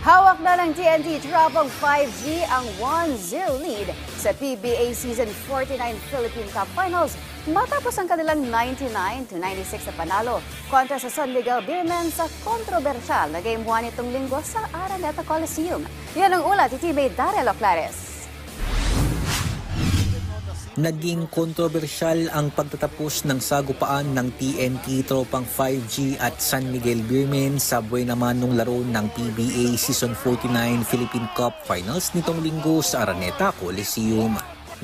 Hawak na ng TNT Tropang 5G ang 1-0 lead sa PBA Season 49 Philippine Cup Finals matapos ang kanilang 99-96 na panalo kontra sa San Miguel Beermen sa kontrobersyal na Game 1 itong linggo sa Araneta Coliseum. Yan ang ulat ni teammate Daryl Oclares. Naging kontrobersyal ang pagtatapos ng sagupaan ng TNT Tropang 5G at San Miguel Beermen sa buhay naman ng laro ng PBA Season 49 Philippine Cup Finals nitong linggo sa Araneta Coliseum.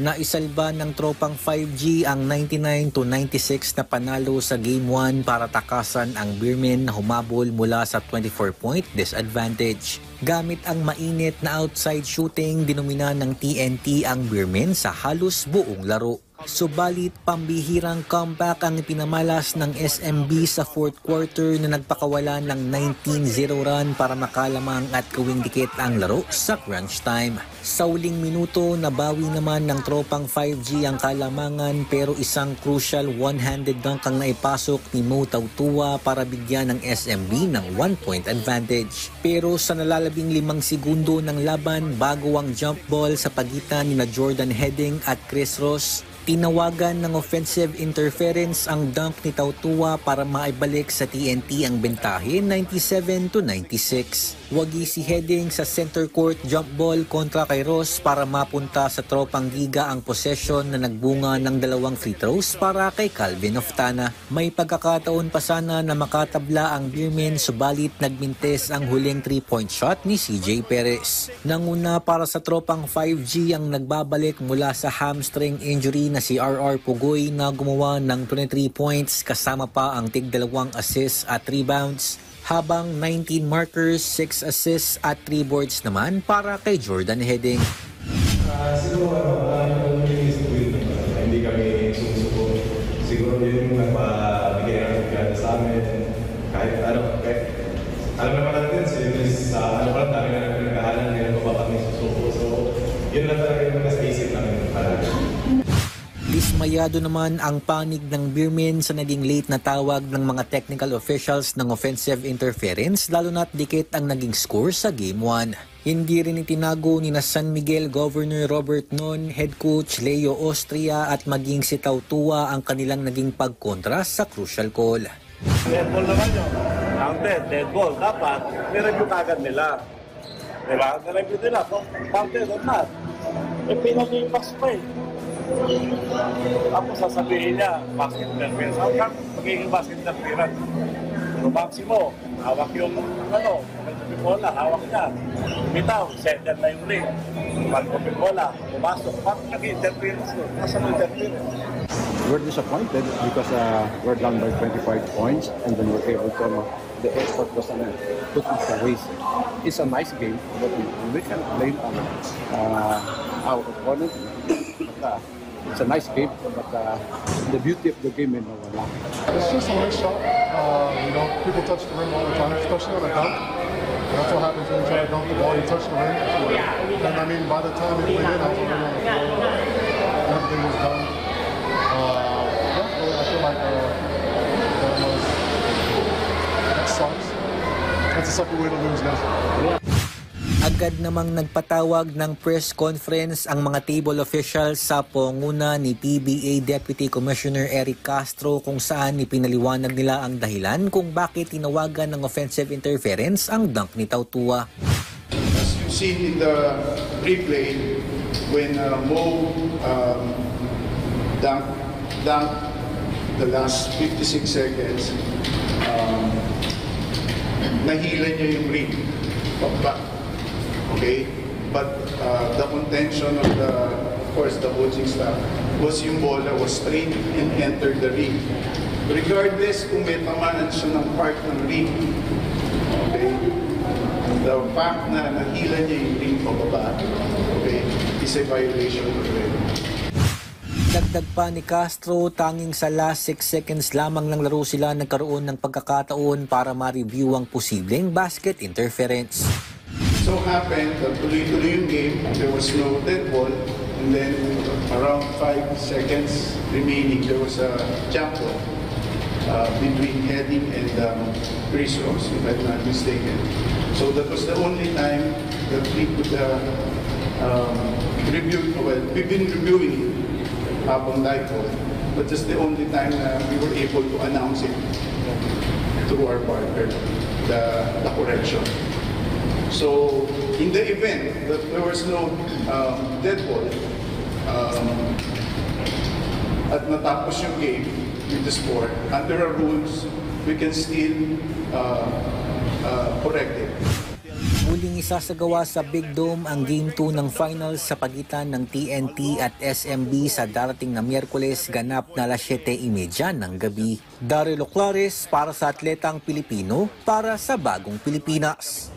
Naisalba ng Tropang 5G ang 99-96 na panalo sa Game 1 para takasan ang Beermen na humabol mula sa 24-point disadvantage. Gamit ang mainit na outside shooting, dinumina ng TNT ang Beermen sa halos buong laro. Subalit pambihirang comeback ang ipinamalas ng SMB sa fourth quarter na nagpakawala ng 19-0 run para makalamang at gawing dikit ang laro sa crunch time. Sa uling minuto, nabawi naman ng Tropang 5G ang kalamangan pero isang crucial one-handed dunk ang naipasok ni Mo Tautua para bigyan ng SMB ng 1-point advantage. Pero sa nalalabing 5 segundo ng laban bago ang jump ball sa pagitan ni Jordan Heading at Chris Ross, tinawagan ng offensive interference ang dunk ni Tautua para maibalik sa TNT ang bentahe 97-96. Wagi si Heading sa center court jump ball kontra kay Ross para mapunta sa Tropang Giga ang possession na nagbunga ng 2 free throws para kay Calvin Oftana. May pagkakataon pa sana na makatabla ang Beermen subalit nagmintes ang huling 3-point shot ni CJ Perez. Nanguna para sa Tropang 5G ang nagbabalik mula sa hamstring injury na si RR Pugoy na gumawa ng 23 points kasama pa ang tig-2 assists at rebounds, habang 19 markers, 6 assists at 3 boards naman para kay Jordan Heading. Siguro hindi kami sumusuko. Siguro yun yung nagpabigay ng pagkada sa amin. Kahit alam naman natin sa ano pa lang dami na pinagkahalan ngayon pa ba kami susuko. So yun lang talaga yung nasa isip namin palagi. Dismayado naman ang panig ng Beermen sa naging late na tawag ng mga technical officials ng offensive interference lalo na't dikit ang naging score sa Game 1. Hindi rin itinago ni San Miguel Governor Robert Non, head coach Leo Austria at maging si Tautua ang kanilang naging pagkontra sa crucial call. Dead ball naman yun. Counted, dead ball. Dapat, nireview kagad nila. Diba? Nireview nila. Counted or not. Pinag-impact pa eh. Tapos sasabihin niya, basket interference. How come magiging basket interference? Pero Maximo, hawak yung bola, hawak niya. Bitaw, sender na yung ring. Pag-open bola, pumasok. Bakit nag-interference doon? Nasa interference? We're disappointed because we're down by 25 points and then we're able to, the effort was put into waste. It's a nice game, but we can blame our opponent. But, it's a nice game, but the beauty of the game is nawala. It's just a nice shot. People touch the rim all the time, especially on a dunk. That's what happens when you try to dunk the ball. You touch the rim, and I mean, by the time it went in, I was already on the floor. Everything was done. I feel like that sucks. That's a sucky way to lose now. Agad namang nagpatawag ng press conference ang mga table officials sa pangunguna ni PBA Deputy Commissioner Eric Castro kung saan ipinaliwanag nila ang dahilan kung bakit tinawagan ng offensive interference ang dunk ni Tautua. As you've seen in the replay, when Mo dunked the last 56 seconds, nahila niya yung ring. Okay, but the contention of of course, the coaching staff was yung bola was straight and entered the ring. Regardless kung may tamanan siya ng part ng ring, okay, the fact na nahila niya yung ring pababa, okay, is a violation of the ring. Dagdag pa ni Castro, tanging sa last 6 seconds lamang ng laro sila nagkaroon ng pagkakataon para ma-review ang posibleng basket interference. So happened that tuloy-tuloy yung game, there was no dead ball, and then around 5 seconds remaining, there was a jump ball. between heading and Chris Ross, if I'm not mistaken. So that was the only time that we could review. Well, we've been reviewing it habang dipole, but just the only time we were able to announce it through our partner, the correction. So in the event that there was no dead ball, at natapos yung game with the score, under our rules, we can still correct it. Muling isasagawa sa Big Dome ang Game 2 ng finals sa pagitan ng TNT at SMB sa darating na Miyerkules, ganap na alas 7:30 ng gabi. Daryl Oclares para sa Atletang Pilipino, para sa Bagong Pilipinas.